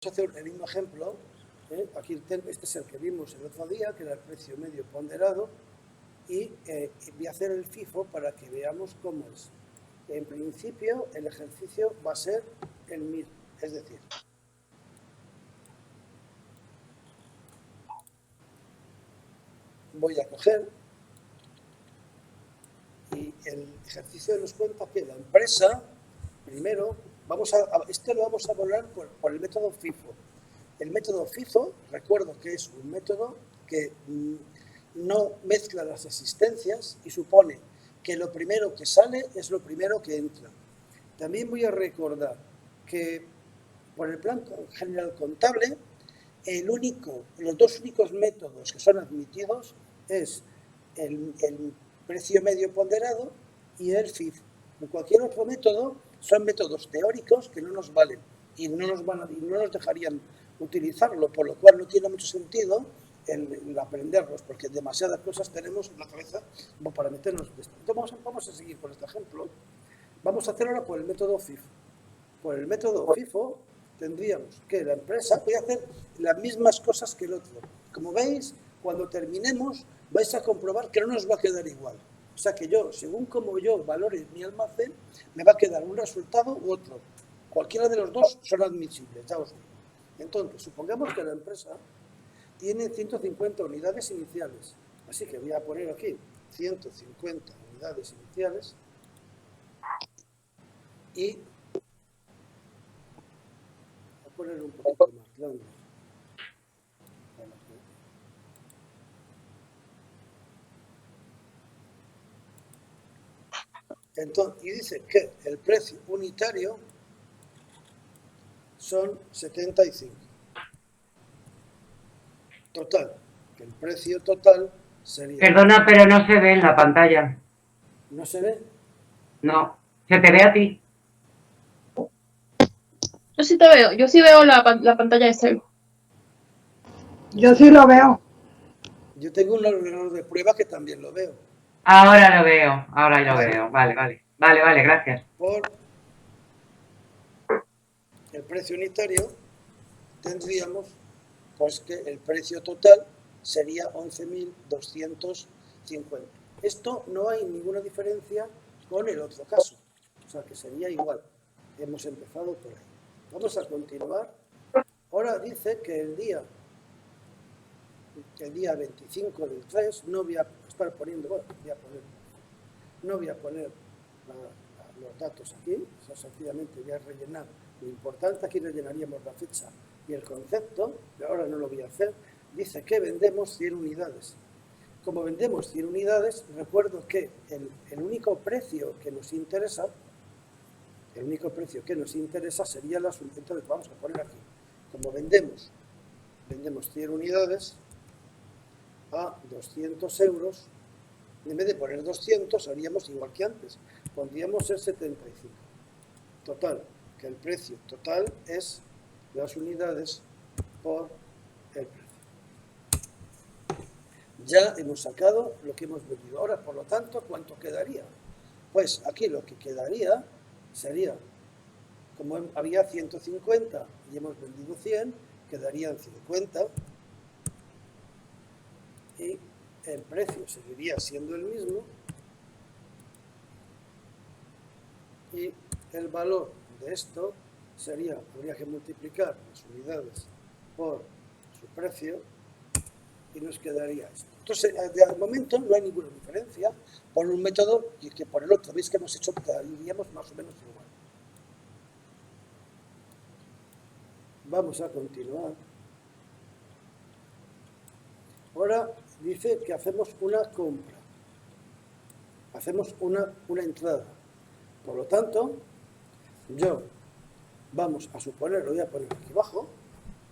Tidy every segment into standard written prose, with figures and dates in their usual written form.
a hacer el mismo ejemplo. Aquí este es el que vimos el otro día, que era el precio medio ponderado, y voy a hacer el FIFO para que veamos cómo es. En principio, el ejercicio va a ser el mismo, es decir, voy a coger y el ejercicio nos cuenta que la empresa, primero, esto lo vamos a evaluar por el método FIFO. El método FIFO, recuerdo que es un método que no mezcla las existencias y supone que lo primero que sale es lo primero que entra. También voy a recordar que por el plan general contable, los dos únicos métodos que son admitidos es el precio medio ponderado y el FIFO. En cualquier otro método son métodos teóricos que no nos valen y no nos dejarían utilizarlo, por lo cual no tiene mucho sentido el aprenderlos, porque demasiadas cosas tenemos en la cabeza como para meternos de esto. Entonces vamos a seguir con este ejemplo. Vamos a hacer ahora por el método FIFO. Por el método FIFO tendríamos que la empresa puede hacer las mismas cosas que el otro. Como veis, cuando terminemos vais a comprobar que no nos va a quedar igual. O sea que yo, según como yo valore mi almacén, me va a quedar un resultado u otro. Cualquiera de los dos son admisibles, ya os digo. Entonces, supongamos que la empresa tiene 150 unidades iniciales. Así que voy a poner aquí 150 unidades iniciales y voy a poner un poquito más grande. Entonces, y dice que el precio unitario son 75. Total, que el precio total sería... Perdona, pero no se ve en la pantalla. ¿No se ve? No, se te ve a ti. Yo sí te veo, yo sí veo la pantalla de Cel. Yo sí lo veo. Yo tengo un ordenador de prueba que también lo veo. Ahora lo veo, ahora lo veo. Vale, gracias. Por el precio unitario tendríamos pues que el precio total sería 11.250. Esto no hay ninguna diferencia con el otro caso, o sea que sería igual. Hemos empezado por ahí. Vamos a continuar. Ahora dice que el día 25 del 3 no voy a estar poniendo, bueno, no voy a poner los datos aquí, o sea, sencillamente voy a rellenar lo importante. Aquí rellenaríamos la fecha y el concepto, pero ahora no lo voy a hacer. Dice que vendemos 100 unidades. Como vendemos 100 unidades, recuerdo que el único precio que nos interesa, sería la suma. Entonces vamos a poner aquí, como vendemos 100 unidades a 200 euros, en vez de poner 200, haríamos igual que antes, pondríamos el 75. Total, que el precio total es las unidades por el precio. Ya hemos sacado lo que hemos vendido. Ahora, por lo tanto, ¿cuánto quedaría? Pues aquí lo que quedaría sería, como había 150 y hemos vendido 100, quedarían 50 y el precio seguiría siendo el mismo y el valor de esto sería, habría que multiplicar las unidades por su precio y nos quedaría esto. Entonces, de momento no hay ninguna diferencia por un método que por el otro. Veis que hemos hecho, iríamos más o menos igual. Vamos a continuar. Ahora dice que hacemos una compra. Hacemos una entrada. Por lo tanto, vamos a suponer, lo voy a poner aquí abajo,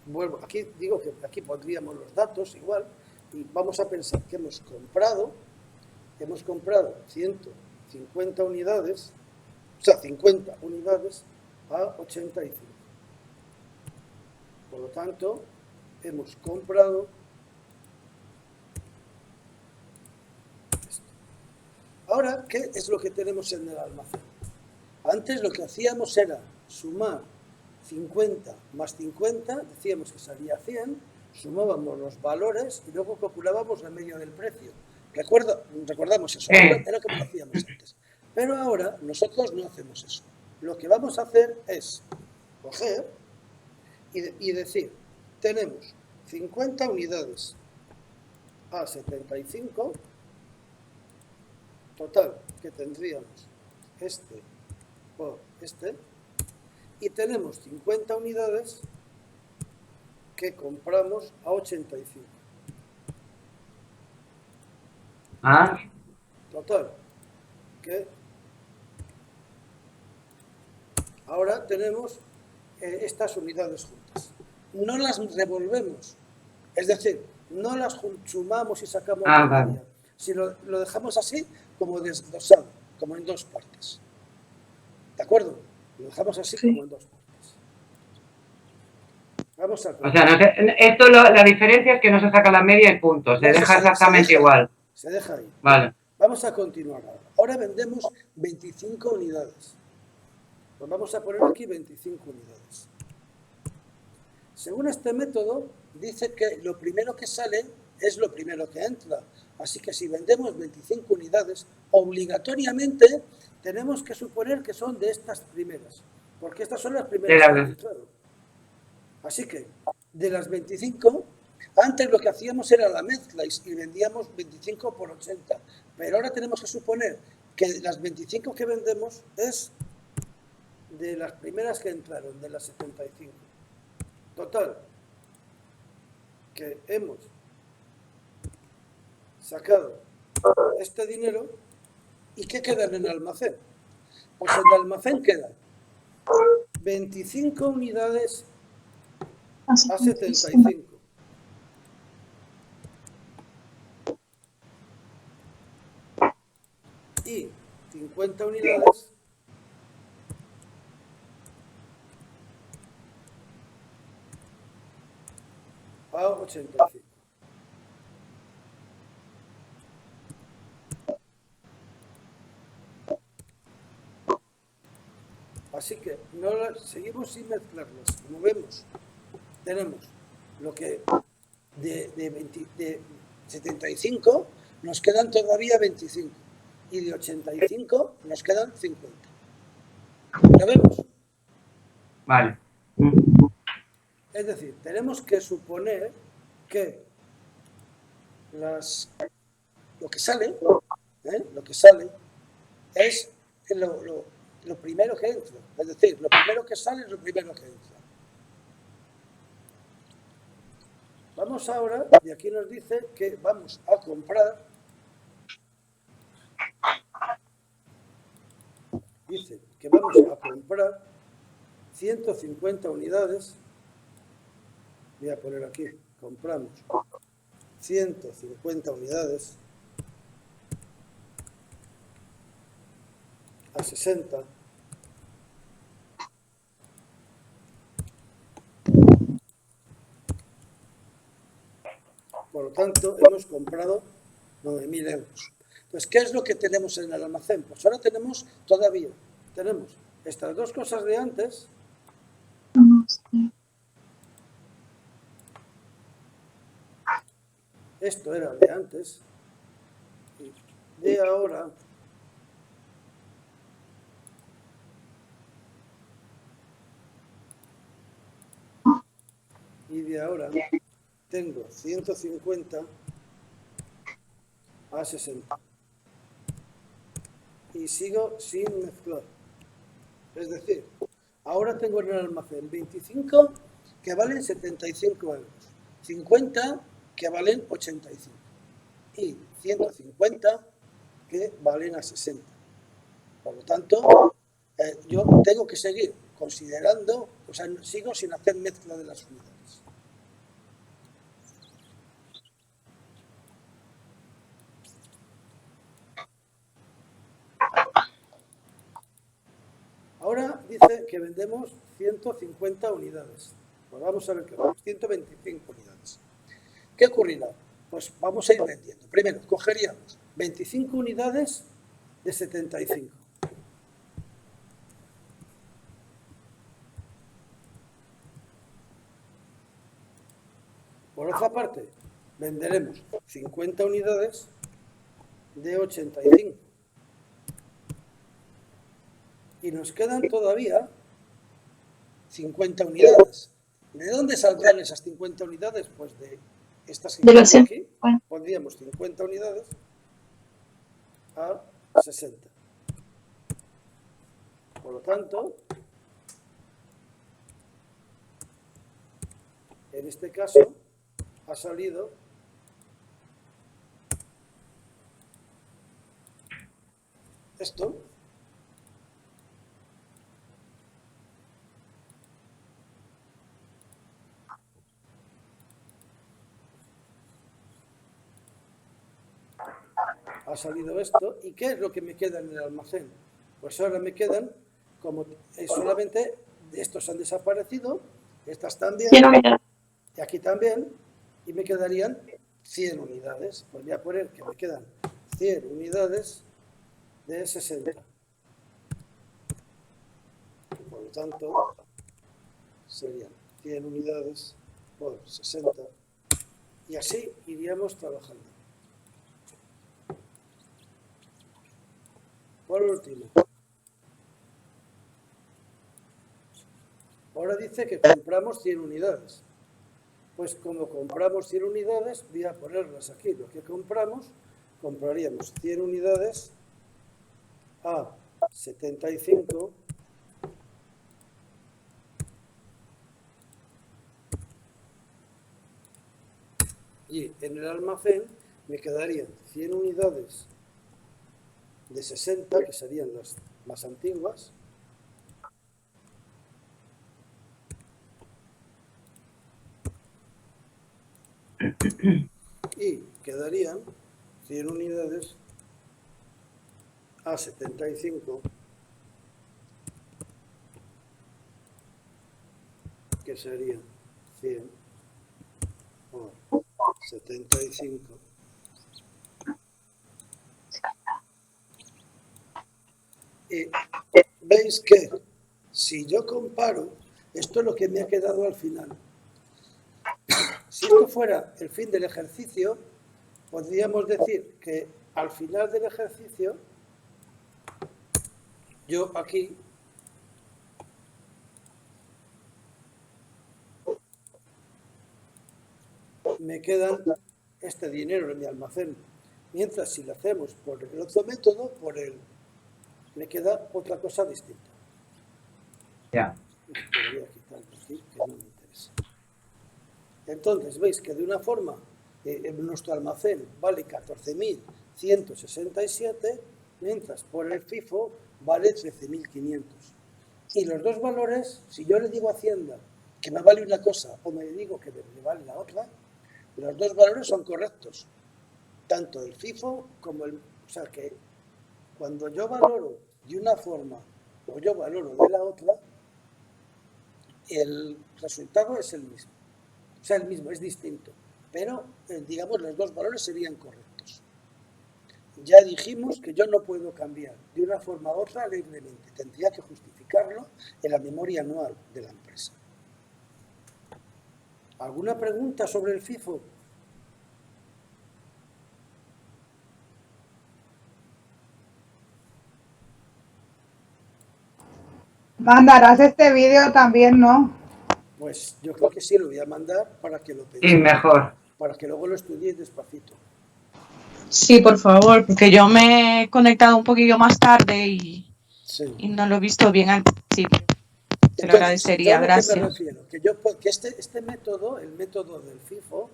vuelvo, aquí digo que aquí pondríamos los datos igual, y vamos a pensar que hemos comprado 150 unidades, o sea, 50 unidades a 85. Por lo tanto, hemos comprado esto. Ahora, ¿qué es lo que tenemos en el almacén? Antes lo que hacíamos era sumar 50 más 50, decíamos que salía 100, sumábamos los valores y luego calculábamos la media del precio. Recordamos eso, era lo que hacíamos antes. Pero ahora nosotros no hacemos eso. Lo que vamos a hacer es coger y decir, tenemos 50 unidades a 75, total, que tendríamos este por este, y tenemos 50 unidades que compramos a 85. Ah, Total, que ahora tenemos estas unidades juntas. No las revolvemos, es decir, no las sumamos y sacamos la media, vale. sino lo dejamos así como desglosado, como en dos partes. ¿De acuerdo? Lo dejamos así como en dos partes. Vamos a O sea, esto la diferencia es que no se saca la media y punto, se deja exactamente igual. Se deja ahí. Vale. Vamos a continuar ahora. Ahora vendemos 25 unidades. Pues vamos a poner aquí 25 unidades. Según este método, dice que lo primero que sale es lo primero que entra. Así que si vendemos 25 unidades, obligatoriamente tenemos que suponer que son de estas primeras, porque estas son las primeras que han entrado. Así que, de las 25, antes lo que hacíamos era la mezcla y vendíamos 25 por 80. Pero ahora tenemos que suponer que las 25 que vendemos es de las primeras que entraron, de las 75. Total, que hemos sacado este dinero y ¿qué queda en el almacén? Pues en el almacén quedan 25 unidades a 75. Y 50 unidades a 85. Así que seguimos sin mezclarlas. Como vemos, tenemos lo que de 75 nos quedan todavía 25 y de 85 nos quedan 50. ¿Lo vemos? Vale. Es decir, tenemos que suponer que lo que sale es lo primero que entra. Es decir, lo primero que sale es lo primero que entra. Vamos ahora, y aquí nos dice que vamos a comprar. Dice que vamos a comprar 150 unidades. Voy a poner aquí, compramos 150 unidades a 60. Por lo tanto, hemos comprado 9.000 euros. Entonces, ¿qué es lo que tenemos en el almacén? Pues ahora tenemos estas dos cosas de antes. Esto era de antes. Y de ahora tengo 150 a 60. Y sigo sin mezclar. Es decir, ahora tengo en el almacén 25 que valen 75 euros, 50 que valen 85 y 150 que valen a 60. Por lo tanto, yo tengo que seguir considerando, o sea, sigo sin hacer mezcla de las unidades. Ahora dice que vendemos 150 unidades. Pues vamos a ver qué va. 125 unidades. ¿Qué ocurrirá? Pues vamos a ir vendiendo. Primero, cogeríamos 25 unidades de 75. Por otra parte, venderemos 50 unidades de 85. Y nos quedan todavía 50 unidades. ¿De dónde saldrán esas 50 unidades? Pues de estas que De los tengo aquí. bueno. Pondríamos 50 unidades a 60. Por lo tanto, en este caso ha salido esto. Ha salido esto. ¿Y qué es lo que me queda en el almacén? Pues ahora me quedan, como solamente estos han desaparecido, estas también, 100 unidades. y aquí también, y me quedarían 100 unidades. Pues voy a poner que me quedan 100 unidades de 60. Por lo tanto, serían 100 unidades por 60. Y así iríamos trabajando. Por último, ahora dice que compramos 100 unidades. Pues como compramos 100 unidades, voy a ponerlas aquí. Lo que compramos, compraríamos 100 unidades a 75. Y en el almacén me quedarían 100 unidades de 60, que serían las más antiguas, y quedarían 100 unidades a 75, que serían 100 por 75. Y veis que si yo comparo, esto es lo que me ha quedado al final. Si esto fuera el fin del ejercicio, podríamos decir que al final del ejercicio, yo aquí me quedan este dinero en mi almacén. Mientras si lo hacemos por el otro método, me queda otra cosa distinta. Ya. Voy a quitar aquí, que no me interesa. Entonces, veis que de una forma, nuestro almacén vale 14.167, mientras por el FIFO vale 13.500. Y los dos valores, si yo le digo a Hacienda que me vale una cosa o me digo que me vale la otra, los dos valores son correctos. Tanto el FIFO como el... O sea que cuando yo valoro de una forma o yo valoro de la otra, el resultado es el mismo. O sea, el mismo, es distinto. Pero, digamos, los dos valores serían correctos. Ya dijimos que yo no puedo cambiar de una forma u otra libremente. Tendría que justificarlo en la memoria anual de la empresa. ¿Alguna pregunta sobre el FIFO? Mandarás este vídeo también, ¿no? Pues yo creo que sí, lo voy a mandar para que lo Sí, penséis, mejor. para que luego lo estudiéis despacito. Sí, por favor, porque yo me he conectado un poquillo más tarde y Sí. no lo he visto bien al principio. Te lo Entonces, agradecería, ¿yo a lo que me gracias. refiero? Que este método, el método del FIFO,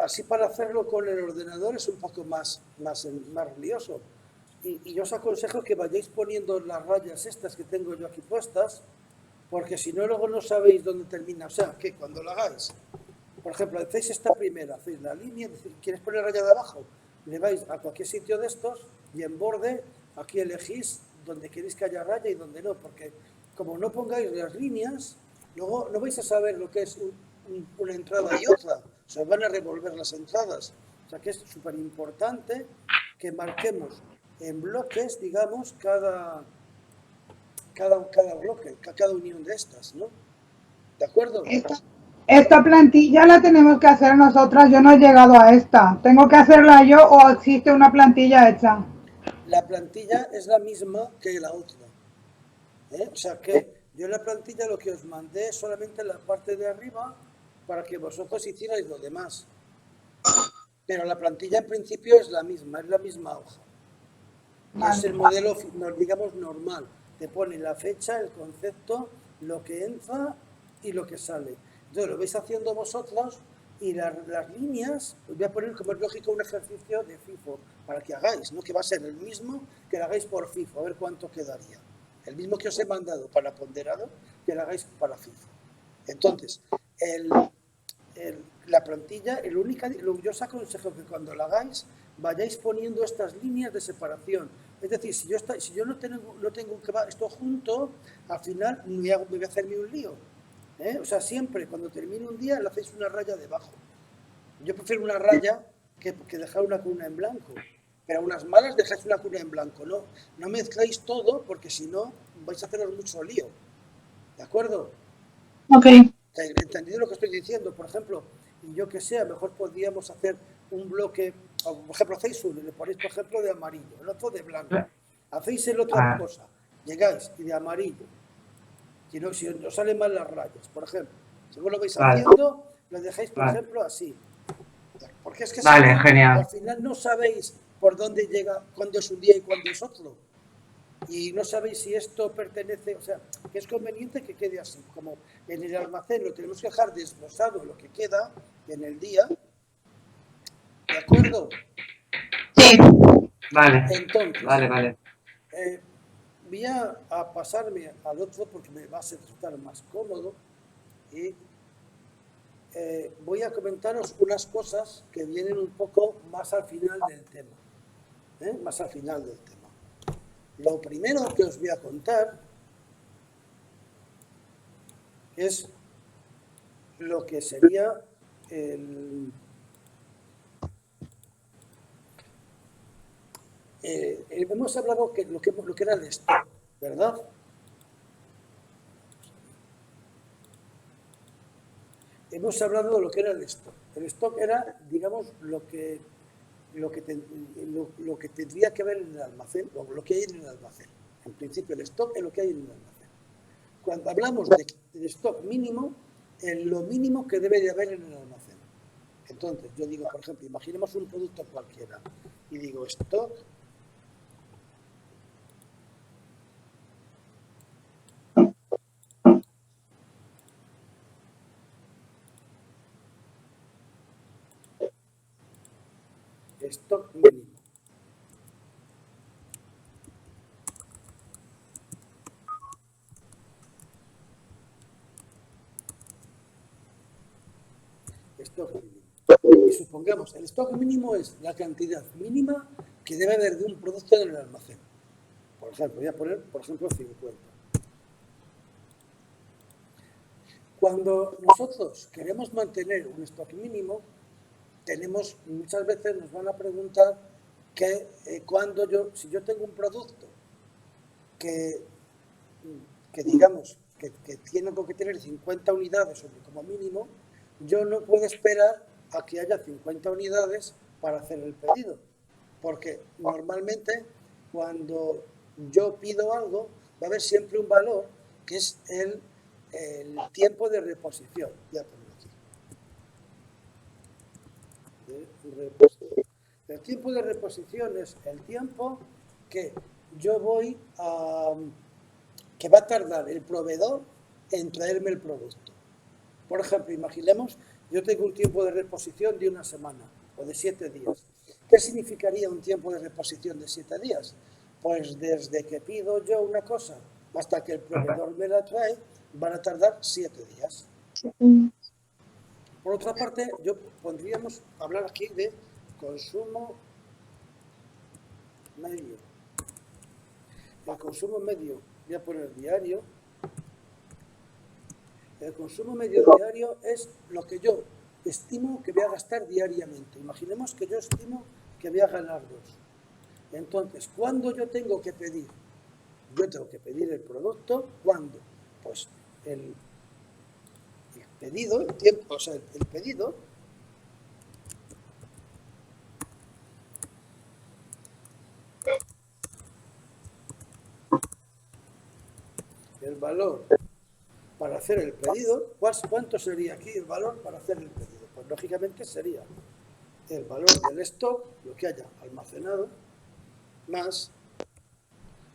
así para hacerlo con el ordenador es un poco más lioso. Y yo os aconsejo que vayáis poniendo las rayas estas que tengo yo aquí puestas, porque si no luego no sabéis dónde termina. O sea, que cuando lo hagáis, por ejemplo, hacéis esta primera, hacéis la línea, ¿quieres poner raya de abajo? Le vais a cualquier sitio de estos y en borde, aquí elegís donde queréis que haya raya y donde no, porque como no pongáis las líneas, luego no vais a saber lo que es una entrada y otra. O sea, van a revolver las entradas. O sea, que es súper importante que marquemos en bloques, digamos, cada bloque, cada unión de estas, ¿no? ¿De acuerdo? Esta plantilla la tenemos que hacer nosotras. Yo no he llegado a esta. ¿Tengo que hacerla yo o existe una plantilla hecha? La plantilla es la misma que la otra. O sea que yo en la plantilla lo que os mandé es solamente la parte de arriba para que vosotros hicierais lo demás. Pero la plantilla en principio es la misma hoja. Y es el modelo, digamos, normal. Te pone la fecha, el concepto, lo que entra y lo que sale. Entonces lo vais haciendo vosotros y las líneas, os voy a poner como es lógico un ejercicio de FIFO para que hagáis, ¿no? Que va a ser el mismo que lo hagáis por FIFO, a ver cuánto quedaría. El mismo que os he mandado para ponderado, que lo hagáis para FIFO. Entonces, la plantilla, yo os aconsejo que cuando la hagáis vayáis poniendo estas líneas de separación. Es decir, si yo no tengo que va esto junto, al final me voy a hacerme un lío. O sea, siempre cuando termine un día le hacéis una raya debajo. Yo prefiero una raya que dejar una cuna en blanco. Pero a unas malas dejáis una cuna en blanco. No mezcláis todo porque si no vais a haceros mucho lío. ¿De acuerdo? Ok. ¿Entendido lo que estoy diciendo? Por ejemplo, yo que sé, a lo mejor podríamos hacer un bloque, por ejemplo, hacéis uno y le ponéis, por ejemplo, de amarillo, el otro de blanco. Hacéis el otra cosa, llegáis y de amarillo. Si os salen mal las rayas, por ejemplo. Si vos lo vais haciendo, lo dejáis, por ejemplo, así. Porque es que genial. al final no sabéis por dónde llega, cuándo es un día y cuándo es otro. Y no sabéis si esto pertenece, o sea, que es conveniente que quede así, como en el almacén lo tenemos que dejar desglosado lo que queda en el día, ¿de acuerdo? Sí. Vale. Entonces, Vale. voy a pasarme al otro porque me va a resultar más cómodo y voy a comentaros unas cosas que vienen un poco más al final del tema, más al final del tema. Lo primero que os voy a contar es lo que sería hemos hablado que lo que era el stock, ¿verdad? Hemos hablado de lo que era el stock. El stock era, digamos, lo que tendría que haber en el almacén, o lo que hay en el almacén. En principio, el stock es lo que hay en el almacén. Cuando hablamos de stock mínimo, es lo mínimo que debe de haber en el almacén. Entonces, yo digo, por ejemplo, imaginemos un producto cualquiera y digo stock mínimo. Stock mínimo. Y supongamos, el stock mínimo es la cantidad mínima que debe haber de un producto en el almacén. Por ejemplo, voy a poner, por ejemplo, 50. Cuando nosotros queremos mantener un stock mínimo, muchas veces nos van a preguntar que si yo tengo un producto que digamos, que tengo que tener 50 unidades como mínimo, yo no puedo esperar a que haya 50 unidades para hacer el pedido. Porque normalmente cuando yo pido algo, va a haber siempre un valor que es el tiempo de reposición. Voy a poner aquí. El tiempo de reposición es el tiempo que yo voy a... que va a tardar el proveedor en traerme el producto. Por ejemplo, imaginemos, yo tengo un tiempo de reposición de una semana o de 7 días. ¿Qué significaría un tiempo de reposición de 7 días? Pues desde que pido yo una cosa hasta que el proveedor me la trae, van a tardar 7 días. Por otra parte, podríamos hablar aquí de consumo medio. El consumo medio, voy a poner diario. El consumo medio diario es lo que yo estimo que voy a gastar diariamente. Imaginemos que yo estimo que voy a ganar 2. Entonces, ¿cuándo yo tengo que pedir? Yo tengo que pedir el producto, ¿cuándo? Pues pedido, el tiempo, o sea, el pedido, el valor para hacer el pedido, ¿cuánto sería aquí el valor para hacer el pedido? Pues lógicamente sería el valor del stock, lo que haya almacenado, más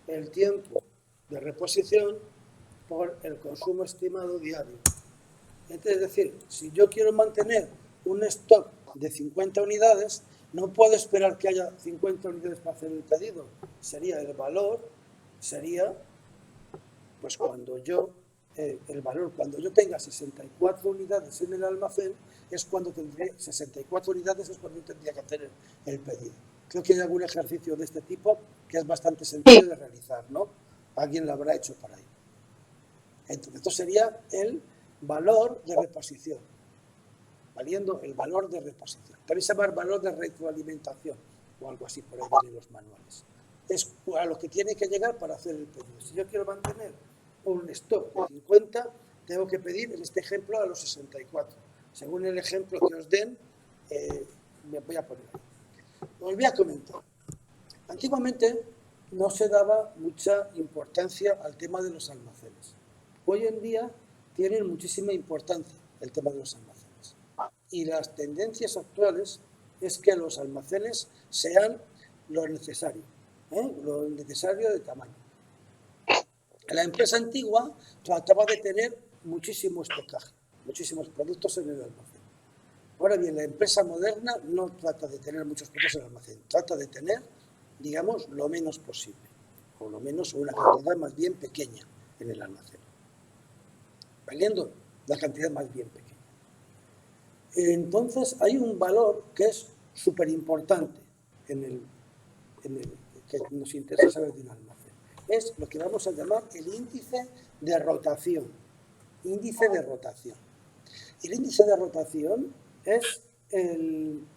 el tiempo de reposición por el consumo estimado diario. Entonces, es decir, si yo quiero mantener un stock de 50 unidades, no puedo esperar que haya 50 unidades para hacer el pedido. Sería el valor, sería, pues cuando yo, el valor, cuando yo tenga 64 unidades en el almacén, es cuando tendré 64 unidades, es cuando tendría que hacer el pedido. Creo que hay algún ejercicio de este tipo que es bastante sencillo de realizar, ¿no? Alguien lo habrá hecho por ahí. Entonces, esto sería el valor de reposición, valiendo el valor de reposición. También se llama valor de retroalimentación o algo así por ahí en los manuales. Es a lo que tiene que llegar para hacer el pedido. Si yo quiero mantener un stock de 50, tengo que pedir, en este ejemplo, a los 64. Según el ejemplo que os den, me voy a poner ahí. Os voy a comentar. Antiguamente no se daba mucha importancia al tema de los almacenes. Hoy en día tienen muchísima importancia el tema de los almacenes. Y las tendencias actuales es que los almacenes sean lo necesario de tamaño. La empresa antigua trataba de tener muchísimo estocaje, muchísimos productos en el almacén. Ahora bien, la empresa moderna no trata de tener muchos productos en el almacén, trata de tener, digamos, lo menos posible, o lo menos una cantidad más bien pequeña en el almacén, valiendo la cantidad más bien pequeña. Entonces, hay un valor que es súper importante que nos interesa saber de un almacén. Es lo que vamos a llamar el índice de rotación. Índice de rotación. El índice de rotación es un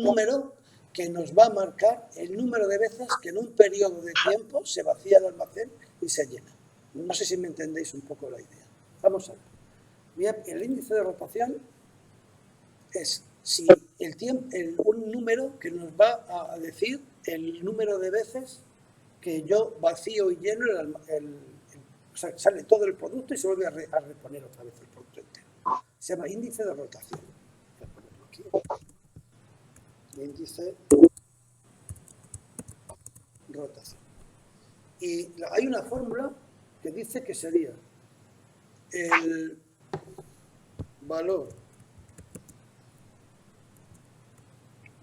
número que nos va a marcar el número de veces que en un periodo de tiempo se vacía el almacén y se llena. No sé si me entendéis un poco la idea. Vamos a ver. Bien, el índice de rotación es si un número que nos va a decir el número de veces que yo vacío y lleno o sea, sale todo el producto y se vuelve a reponer otra vez el producto entero. Se llama índice de rotación. Voy a ponerlo aquí. Índice rotación. Y hay una fórmula que dice que sería el valor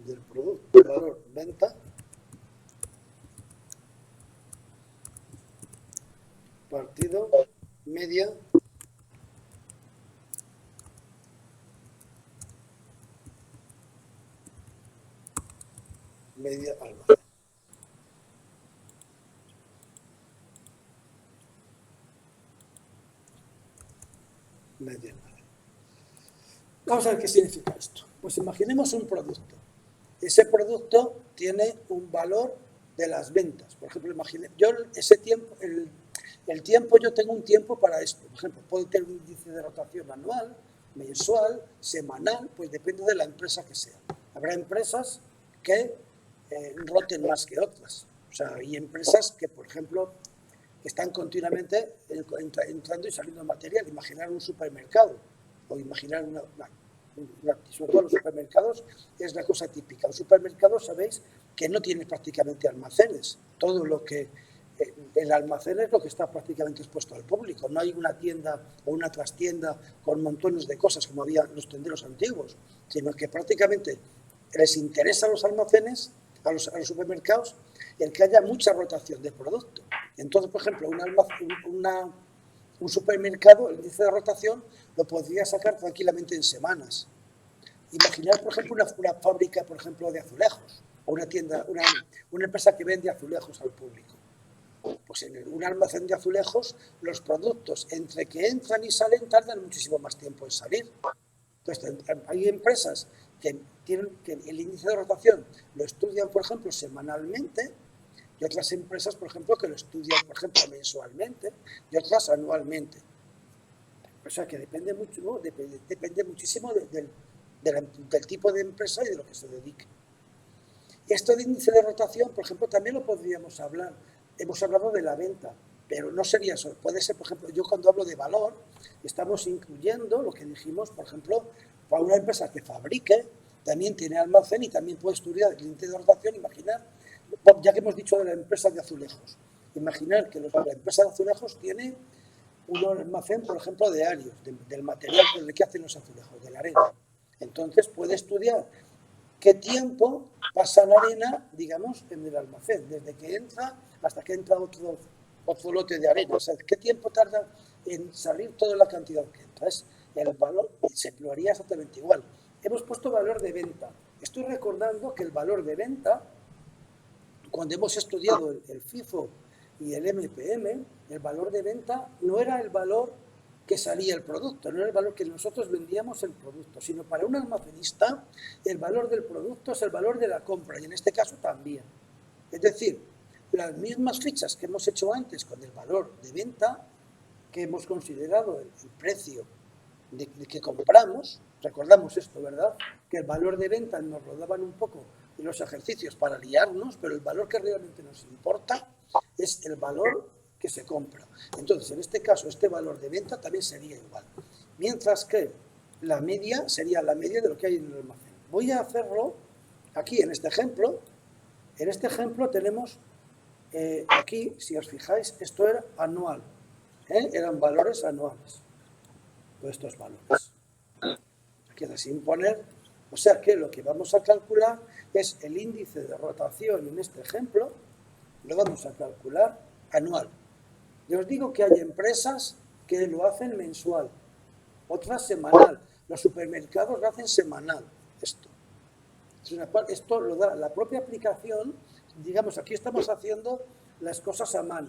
del producto, el valor venta, partido media almacén. Media almacén. Vamos a ver qué significa esto. Pues imaginemos un producto. Ese producto tiene un valor de las ventas. Por ejemplo, yo ese tiempo, el tiempo, yo tengo un tiempo para esto. Por ejemplo, puedo tener un índice de rotación anual, mensual, semanal, pues depende de la empresa que sea. Habrá empresas que roten más que otras. O sea, hay empresas que, por ejemplo, están continuamente entrando y saliendo material. Imaginar un supermercado o imaginar sobre todo los supermercados es la cosa típica. Los supermercados sabéis que no tienen prácticamente almacenes. Todo lo que el almacén es lo que está prácticamente expuesto al público. No hay una tienda o una trastienda con montones de cosas como había los tenderos antiguos, sino que prácticamente les interesa a los almacenes, a los supermercados, el que haya mucha rotación de producto. Entonces, por ejemplo, un supermercado, el índice de rotación lo podría sacar tranquilamente en semanas. Imaginar, por ejemplo, una fábrica, por ejemplo, de azulejos, o una tienda, una empresa que vende azulejos al público. Pues en un almacén de azulejos, los productos entre que entran y salen tardan muchísimo más tiempo en salir. Entonces, hay empresas que tienen que el índice de rotación lo estudian, por ejemplo, semanalmente, y otras empresas, por ejemplo, que lo estudian, por ejemplo, mensualmente, y otras anualmente. O sea que depende mucho, ¿no? Depende muchísimo del tipo de empresa y de lo que se dedique. Esto de índice de rotación, por ejemplo, también lo podríamos hablar. Hemos hablado de la venta, pero no sería eso. Puede ser, por ejemplo, yo cuando hablo de valor, estamos incluyendo lo que dijimos, por ejemplo, para una empresa que fabrique, también tiene almacén y también puede estudiar el índice de rotación. Imaginar, ya que hemos dicho de la empresa de azulejos, imaginar que la empresa de azulejos tiene un almacén, por ejemplo, de arios, del material con el que hacen los azulejos, de la arena. Entonces puede estudiar qué tiempo pasa la arena, digamos, en el almacén, desde que entra hasta que entra otro lote de arena. O sea, qué tiempo tarda en salir toda la cantidad que entra. Es el valor, se lo haría exactamente igual. Hemos puesto valor de venta. Estoy recordando que el valor de venta, cuando hemos estudiado el FIFO y el MPM, el valor de venta no era el valor que salía el producto, no era el valor que nosotros vendíamos el producto, sino para un almacenista el valor del producto es el valor de la compra, y en este caso también. Es decir, las mismas fichas que hemos hecho antes con el valor de venta, que hemos considerado el precio de que compramos, recordamos esto, ¿verdad? Que el valor de venta nos lo daban un poco en los ejercicios para liarnos, pero el valor que realmente nos importa es el valor que se compra. Entonces, en este caso, este valor de venta también sería igual. Mientras que la media sería la media de lo que hay en el almacén. Voy a hacerlo aquí en este ejemplo. En este ejemplo tenemos aquí, si os fijáis, esto era anual. Eran valores anuales. Todos estos valores. Queda sin poner. O sea que lo que vamos a calcular es el índice de rotación en este ejemplo. Lo vamos a calcular anual. Yo os digo que hay empresas que lo hacen mensual, otras semanal. Los supermercados lo hacen semanal. Esto lo da la propia aplicación. Digamos, aquí estamos haciendo las cosas a mano,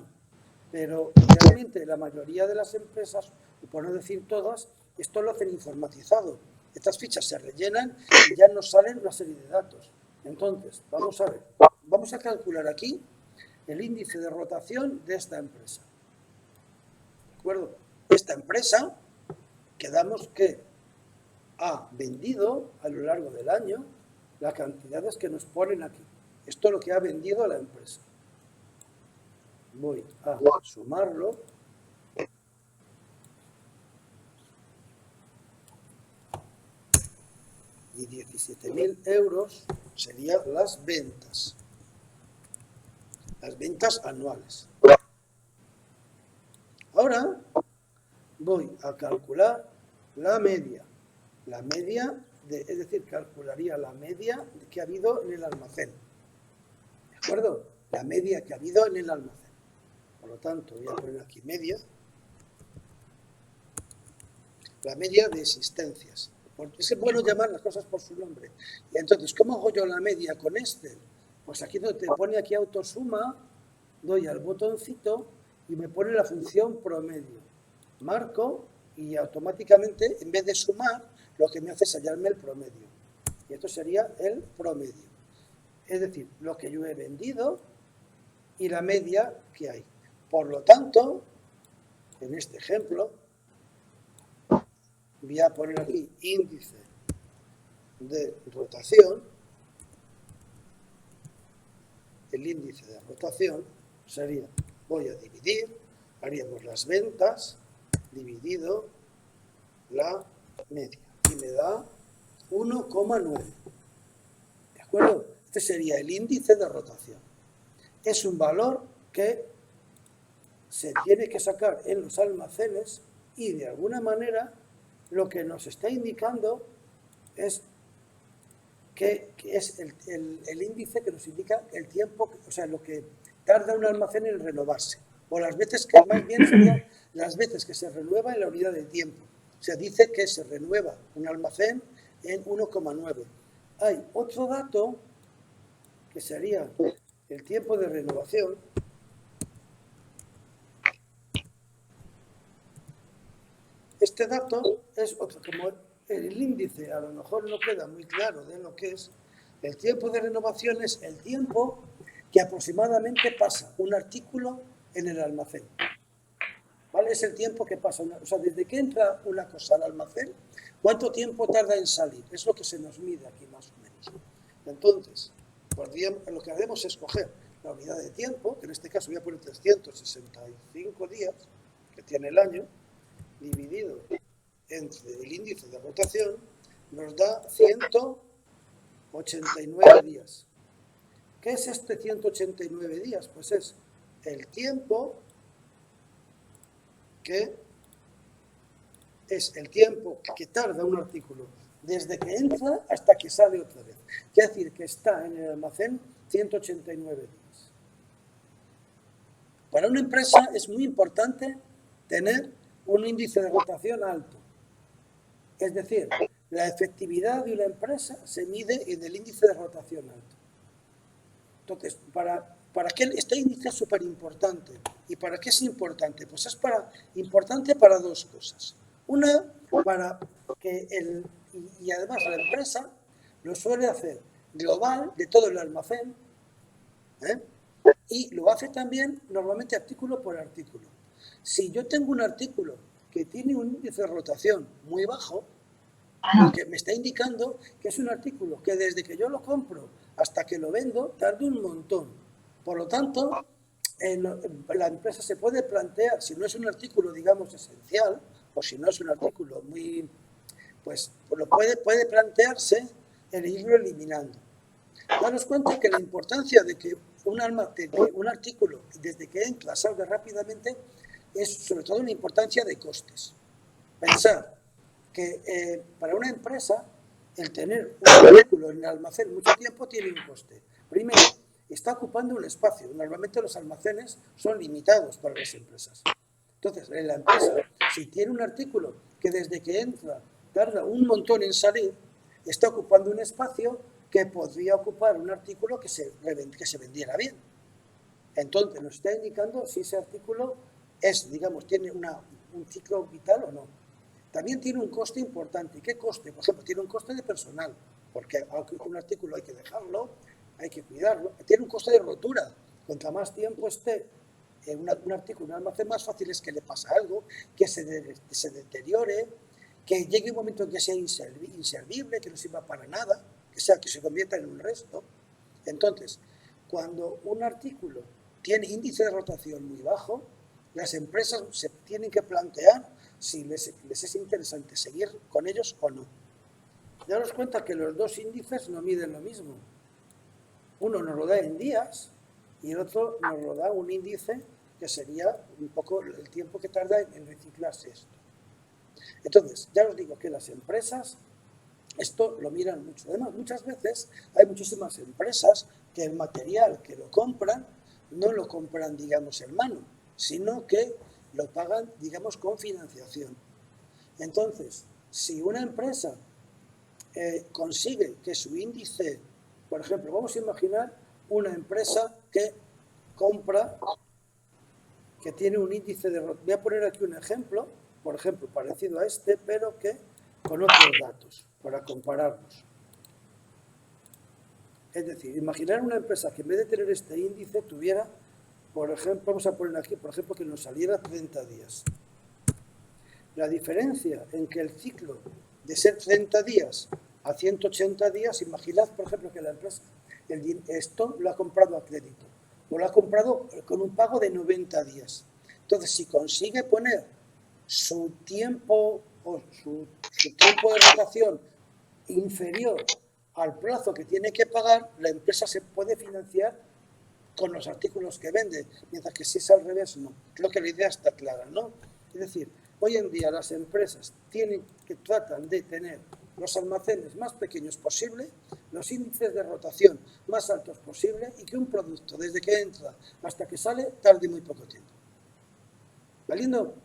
pero realmente la mayoría de las empresas, por no decir todas, esto lo hacen informatizado. Estas fichas se rellenan y ya nos salen una serie de datos. Entonces, vamos a ver, vamos a calcular aquí el índice de rotación de esta empresa. ¿De acuerdo? Esta empresa, quedamos que ha vendido a lo largo del año las cantidades que nos ponen aquí. Esto es lo que ha vendido a la empresa. Voy a sumarlo. Y 17.000 euros serían las ventas. Las ventas anuales. Ahora voy a calcular la media. La media, es decir, calcularía la media que ha habido en el almacén. ¿De acuerdo? La media que ha habido en el almacén. Por lo tanto, voy a poner aquí media. La media de existencias. Es bueno llamar las cosas por su nombre. Y entonces, ¿cómo hago yo la media con Excel? Pues aquí donde te pone aquí autosuma, doy al botoncito y me pone la función promedio. Marco y automáticamente, en vez de sumar, lo que me hace es hallarme el promedio. Y esto sería el promedio. Es decir, lo que yo he vendido y la media que hay. Por lo tanto, en este ejemplo, voy a poner aquí índice de rotación. El índice de rotación sería, voy a dividir, haríamos las ventas, dividido la media. Y me da 1,9. ¿De acuerdo? Este sería el índice de rotación. Es un valor que se tiene que sacar en los almacenes y de alguna manera lo que nos está indicando es que es el índice que nos indica el tiempo, o sea, lo que tarda un almacén en renovarse. O las veces que, más bien serían las veces que se renueva en la unidad de tiempo. O sea, dice que se renueva un almacén en 1,9. Hay otro dato que sería el tiempo de renovación. Este dato es otro, como el índice a lo mejor no queda muy claro de lo que es. El tiempo de renovación es el tiempo que aproximadamente pasa un artículo en el almacén. ¿vale? Es el tiempo que pasa, o sea, desde que entra una cosa al almacén, ¿cuánto tiempo tarda en salir? Es lo que se nos mide aquí más o menos. Entonces, lo que haremos es coger la unidad de tiempo, que en este caso voy a poner 365 días, que tiene el año, dividido entre el índice de rotación, nos da 189 días. ¿Qué es este 189 días? Pues es el tiempo que tarda un artículo desde que entra hasta que sale otra vez. Quiere decir que está en el almacén 189 días. Para una empresa es muy importante tener un índice de rotación alto. Es decir, la efectividad de una empresa se mide en el índice de rotación alto. Entonces, ¿para qué este índice es súper importante? ¿Y para qué es importante? Pues es importante para dos cosas. Una, para que y además la empresa lo suele hacer global de todo el almacén, y lo hace también normalmente artículo por artículo. Si yo tengo un artículo que tiene un índice de rotación muy bajo, lo que me está indicando que es un artículo que desde que yo lo compro hasta que lo vendo tarda un montón. Por lo tanto, la empresa se puede plantear, si no es un artículo, digamos, esencial, o si no es un artículo muy, pues puede plantearse el irlo eliminando. Daros cuenta que la importancia de que un artículo, desde que entra, salga rápidamente, es sobre todo una importancia de costes. Pensar que para una empresa el tener un artículo en el almacén mucho tiempo tiene un coste. Primero, está ocupando un espacio. Normalmente los almacenes son limitados para las empresas. Entonces, en la empresa, si tiene un artículo que desde que entra tarda un montón en salir, está ocupando un espacio que podría ocupar un artículo que se vendiera bien. Entonces, nos está indicando si ese artículo tiene un ciclo vital o no. También tiene un coste importante. ¿Qué coste? Por ejemplo, tiene un coste de personal, porque un artículo hay que dejarlo, hay que cuidarlo. Tiene un coste de rotura. Cuanto más tiempo esté un artículo en un almacén, más fácil es que le pase algo, que se deteriore, que llegue un momento en que sea inservible, que no sirva para nada, que se convierta en un resto. Entonces, cuando un artículo tiene índice de rotación muy bajo, las empresas se tienen que plantear si les es interesante seguir con ellos o no. Daros cuenta que los dos índices no miden lo mismo. Uno nos lo da en días y el otro nos lo da un índice que sería un poco el tiempo que tarda en reciclarse esto. Entonces, ya os digo que las empresas esto lo miran mucho. Además, muchas veces hay muchísimas empresas que el material que lo compran no lo compran, digamos, en mano, sino que lo pagan, digamos, con financiación. Entonces, si una empresa consigue que su índice, por ejemplo, vamos a imaginar una empresa que compra, que tiene un índice de... Voy a poner aquí un ejemplo, por ejemplo, parecido a este, pero que con otros datos, para compararlos. Es decir, imaginar una empresa que en vez de tener este índice tuviera, por ejemplo, vamos a poner aquí, por ejemplo, que nos saliera 30 días. La diferencia en que el ciclo de ser 30 días a 180 días, imaginad, por ejemplo, que la empresa esto lo ha comprado a crédito, o lo ha comprado con un pago de 90 días. Entonces, si consigue poner su tiempo o su tiempo de rotación inferior al plazo que tiene que pagar, la empresa se puede financiar con los artículos que vende, mientras que si es al revés, no. Creo que la idea está clara, ¿no? Es decir, hoy en día las empresas tratan de tener los almacenes más pequeños posible, los índices de rotación más altos posible y que un producto, desde que entra hasta que sale, tarde muy poco tiempo. ¿Valiendo?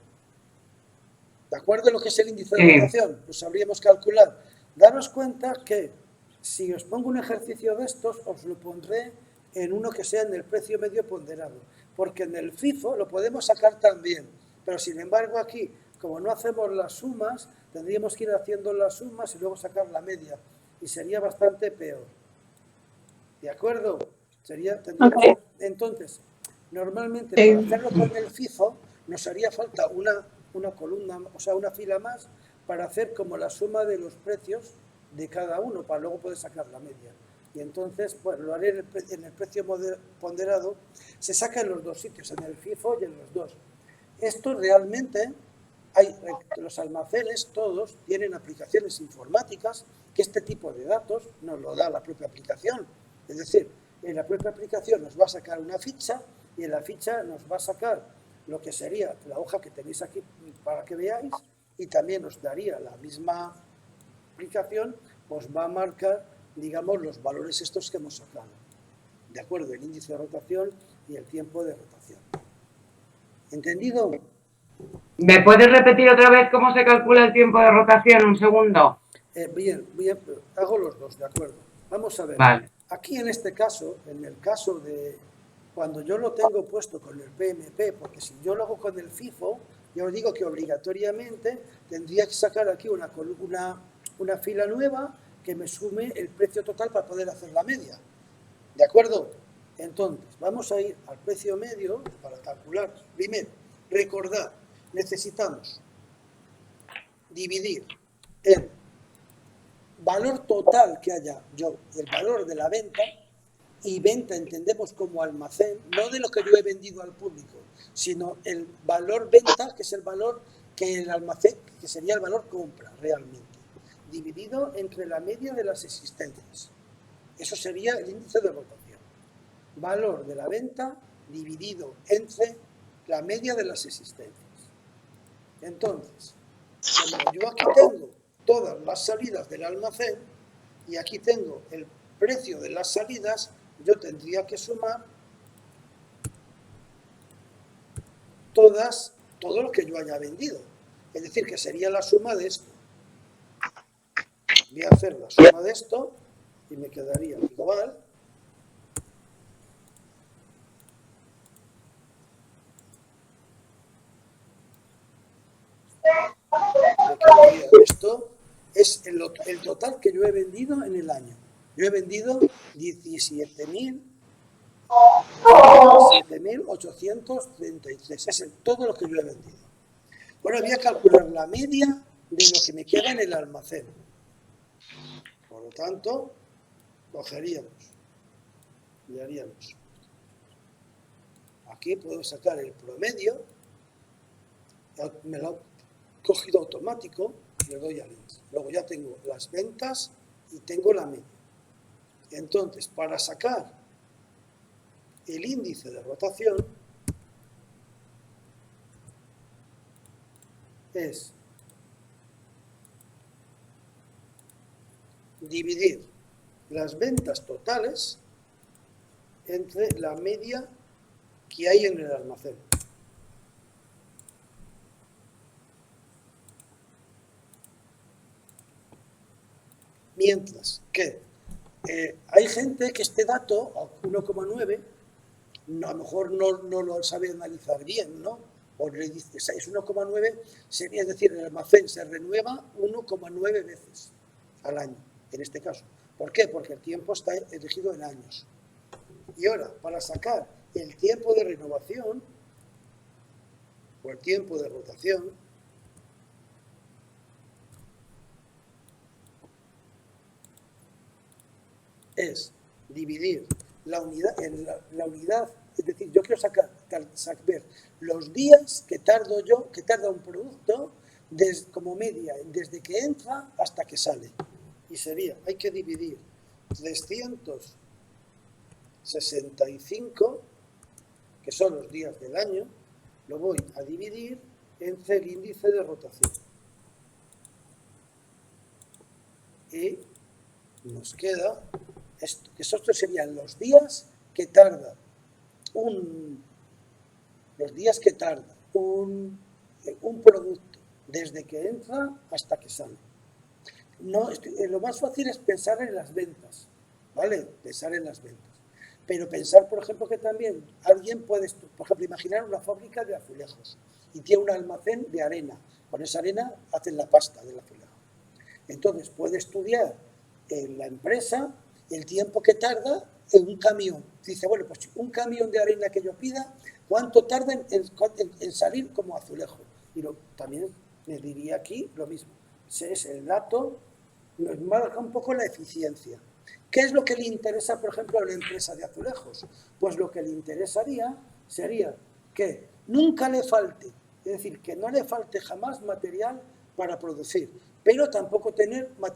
¿De acuerdo a lo que es el índice de rotación? Lo sabríamos calcular. Daros cuenta que si os pongo un ejercicio de estos, os lo pondré en uno que sea en el precio medio ponderado, porque en el FIFO lo podemos sacar también, pero sin embargo aquí, como no hacemos las sumas, tendríamos que ir haciendo las sumas y luego sacar la media, y sería bastante peor. ¿De acuerdo? Entonces, normalmente para hacerlo con el FIFO, nos haría falta una columna, o sea, una fila más para hacer como la suma de los precios de cada uno, para luego poder sacar la media. Y entonces, bueno, lo haré en el precio ponderado. Se saca en los dos sitios, en el FIFO y en los dos. Esto realmente, los almacenes todos tienen aplicaciones informáticas que este tipo de datos nos lo da la propia aplicación. Es decir, en la propia aplicación nos va a sacar una ficha y en la ficha nos va a sacar lo que sería la hoja que tenéis aquí para que veáis, y también os daría la misma aplicación, os va a marcar, digamos, los valores estos que hemos sacado. ¿De acuerdo? El índice de rotación y el tiempo de rotación. ¿Entendido? ¿Me puedes repetir otra vez cómo se calcula el tiempo de rotación? Un segundo. Bien, hago los dos, ¿de acuerdo? Vamos a ver. Vale. Aquí en este caso, en el caso de cuando yo lo tengo puesto con el PMP, porque si yo lo hago con el FIFO, ya os digo que obligatoriamente tendría que sacar aquí una fila nueva que me sume el precio total para poder hacer la media. ¿De acuerdo? Entonces, vamos a ir al precio medio para calcular. Primero, recordad, necesitamos dividir el valor total que haya yo, el valor de la venta, y venta entendemos como almacén, no de lo que yo he vendido al público, sino el valor venta, que es el valor que el almacén, que sería el valor compra realmente, dividido entre la media de las existencias. Eso sería el índice de rotación. Valor de la venta dividido entre la media de las existencias. Entonces, como yo aquí tengo todas las salidas del almacén y aquí tengo el precio de las salidas, yo tendría que sumar todo lo que yo haya vendido. Es decir, que sería la suma de esto. Voy a hacer la suma de esto y me quedaría igual. Me quedaría esto. Es el total que yo he vendido en el año. Yo he vendido 17.833. Es todo lo que yo he vendido. Ahora voy a calcular la media de lo que me queda en el almacén. Por lo tanto, cogeríamos y haríamos. Aquí puedo sacar el promedio. Me lo he cogido automático. Le doy al índice. Luego ya tengo las ventas y tengo la media. Entonces, para sacar el índice de rotación es dividir las ventas totales entre la media que hay en el almacén. Mientras que hay gente que este dato, 1,9, a lo mejor no lo sabe analizar bien, ¿no? O le dice, es 1,9, sería, es decir, el almacén se renueva 1,9 veces al año, en este caso. ¿Por qué? Porque el tiempo está elegido en años. Y ahora, para sacar el tiempo de renovación, o el tiempo de rotación, es dividir la unidad en la unidad, es decir, yo quiero ver los días que tardo yo, que tarda un producto como media, desde que entra hasta que sale. Y sería, hay que dividir 365, que son los días del año, lo voy a dividir entre el índice de rotación. Y nos queda esto, que estos serían los días que tarda un producto desde que entra hasta que sale. No, lo más fácil es pensar en las ventas, ¿vale? Pensar en las ventas. Pero pensar, por ejemplo, que también alguien puede, por ejemplo, imaginar una fábrica de azulejos y tiene un almacén de arena. Con esa arena hacen la pasta del azulejo. Entonces puede estudiar en la empresa el tiempo que tarda en un camión. Dice, bueno, pues un camión de arena que yo pida, cuánto tarden en salir como azulejo. Y también me diría aquí lo mismo. Ese es el dato, nos marca un poco la eficiencia. ¿Qué es lo que le interesa, por ejemplo, a una empresa de azulejos? Pues lo que le interesaría sería que nunca le falte, es decir, que no le falte jamás material para producir, pero tampoco tener material